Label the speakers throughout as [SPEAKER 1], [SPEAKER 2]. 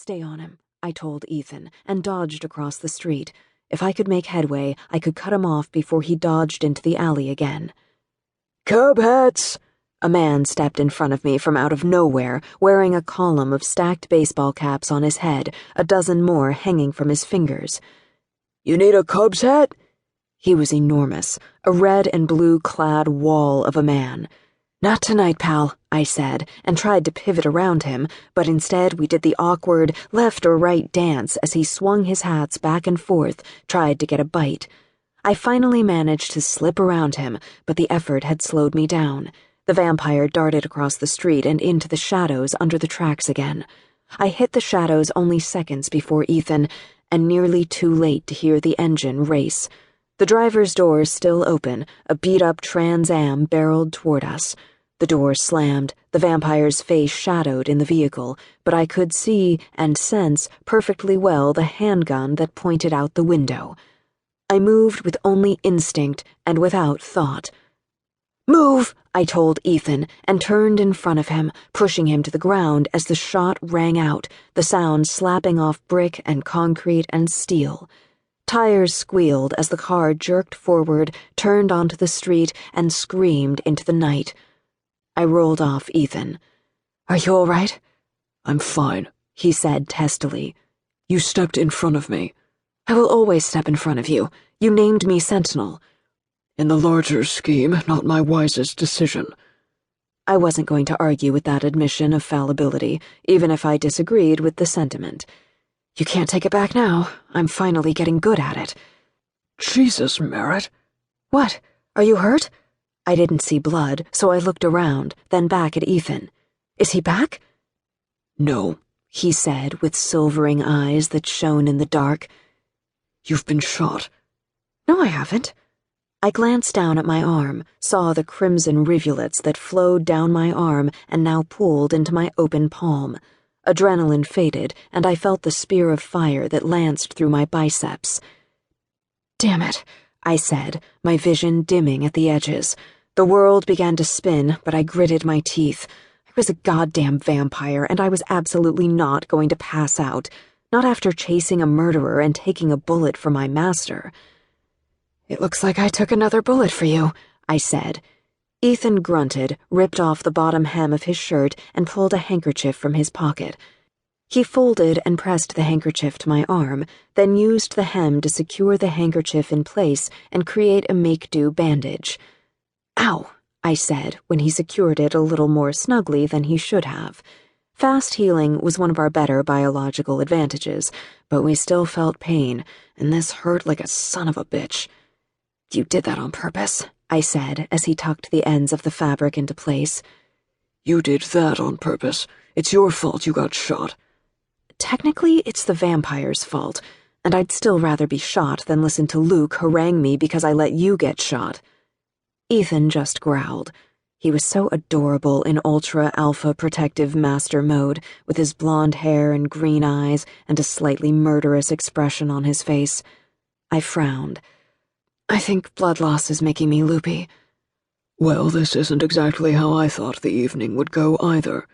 [SPEAKER 1] Stay on him, I told Ethan, and dodged across the street. If I could make headway, I could cut him off before he dodged into the alley again. "Curb hats!" A man stepped in front of me from out of nowhere, wearing a column of stacked baseball caps on his head, a dozen more hanging from his fingers. "You need a Cubs hat?" He was enormous, a red and blue-clad wall of a man. "Not tonight, pal," I said, and tried to pivot around him, but instead we did the awkward left or right dance as he swung his hats back and forth, tried to get a bite. I finally managed to slip around him, but the effort had slowed me down. The vampire darted across the street and into the shadows under the tracks again. I hit the shadows only seconds before Ethan, and nearly too late to hear the engine race. The driver's door still open, a beat-up Trans Am barreled toward us. The door slammed, the vampire's face shadowed in the vehicle, but I could see and sense perfectly well the handgun that pointed out the window. I moved with only instinct and without thought. "Move!" I told Ethan, and turned in front of him, pushing him to the ground as the shot rang out, the sound slapping off brick and concrete and steel. Tires squealed as the car jerked forward, turned onto the street, and screamed into the night. I rolled off Ethan. "Are you all right?"
[SPEAKER 2] "I'm fine,"
[SPEAKER 1] he said testily.
[SPEAKER 2] "You stepped in front of me."
[SPEAKER 1] "I will always step in front of you. You named me Sentinel."
[SPEAKER 2] "In the larger scheme, not my wisest decision."
[SPEAKER 1] I wasn't going to argue with that admission of fallibility, even if I disagreed with the sentiment. "You can't take it back now. I'm finally getting good at it."
[SPEAKER 2] "Jesus, Merritt."
[SPEAKER 1] "What? Are you hurt?" I didn't see blood, so I looked around, then back at Ethan. "Is he back?"
[SPEAKER 2] "No,"
[SPEAKER 1] he said with silvering eyes that shone in the dark.
[SPEAKER 2] "You've been shot."
[SPEAKER 1] "No, I haven't." I glanced down at my arm, saw the crimson rivulets that flowed down my arm and now pooled into my open palm. Adrenaline faded, and I felt the spear of fire that lanced through my biceps. "Damn it," I said, my vision dimming at the edges. The world began to spin, but I gritted my teeth. I was a goddamn vampire, and I was absolutely not going to pass out, not after chasing a murderer and taking a bullet for my master. "It looks like I took another bullet for you," I said. Ethan grunted, ripped off the bottom hem of his shirt, and pulled a handkerchief from his pocket. He folded and pressed the handkerchief to my arm, then used the hem to secure the handkerchief in place and create a make-do bandage. "Ow," I said, when he secured it a little more snugly than he should have. Fast healing was one of our better biological advantages, but we still felt pain, and this hurt like a son of a bitch. "You did that on purpose," I said as he tucked the ends of the fabric into place.
[SPEAKER 2] "You did that on purpose. It's your fault you got shot."
[SPEAKER 1] "Technically, it's the vampire's fault, and I'd still rather be shot than listen to Luke harangue me because I let you get shot." Ethan just growled. He was so adorable in ultra-alpha protective master mode, with his blonde hair and green eyes and a slightly murderous expression on his face. I frowned. "I think blood loss is making me loopy."
[SPEAKER 2] "Well, this isn't exactly how I thought the evening would go either."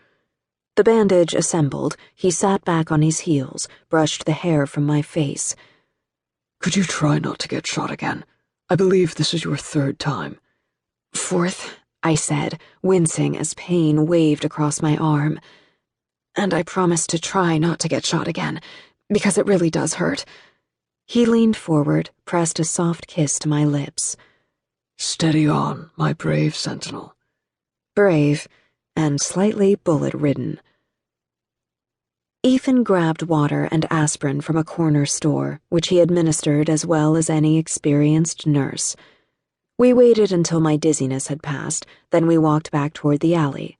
[SPEAKER 1] The bandage assembled, he sat back on his heels, brushed the hair from my face.
[SPEAKER 2] "Could you try not to get shot again? I believe this is your third time."
[SPEAKER 1] "Fourth," I said, wincing as pain waved across my arm. "And I promise to try not to get shot again, because it really does hurt." He leaned forward, pressed a soft kiss to my lips.
[SPEAKER 2] "Steady on, my brave sentinel."
[SPEAKER 1] Brave, and slightly bullet-ridden. Ethan grabbed water and aspirin from a corner store, which he administered as well as any experienced nurse. We waited until my dizziness had passed, then we walked back toward the alley.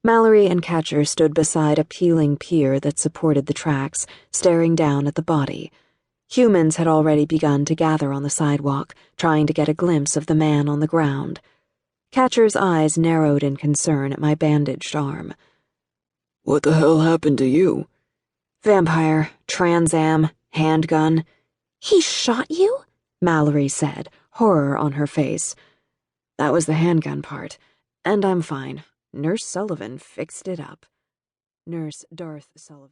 [SPEAKER 1] Mallory and Catcher stood beside a peeling pier that supported the tracks, staring down at the body. Humans had already begun to gather on the sidewalk, trying to get a glimpse of the man on the ground. Catcher's eyes narrowed in concern at my bandaged arm.
[SPEAKER 2] "What the hell happened to you?"
[SPEAKER 1] "Vampire, Trans Am, handgun." "He shot you?" Mallory said, horror on her face. "That was the handgun part, and I'm fine. Nurse Sullivan fixed it up." Nurse Darth Sullivan.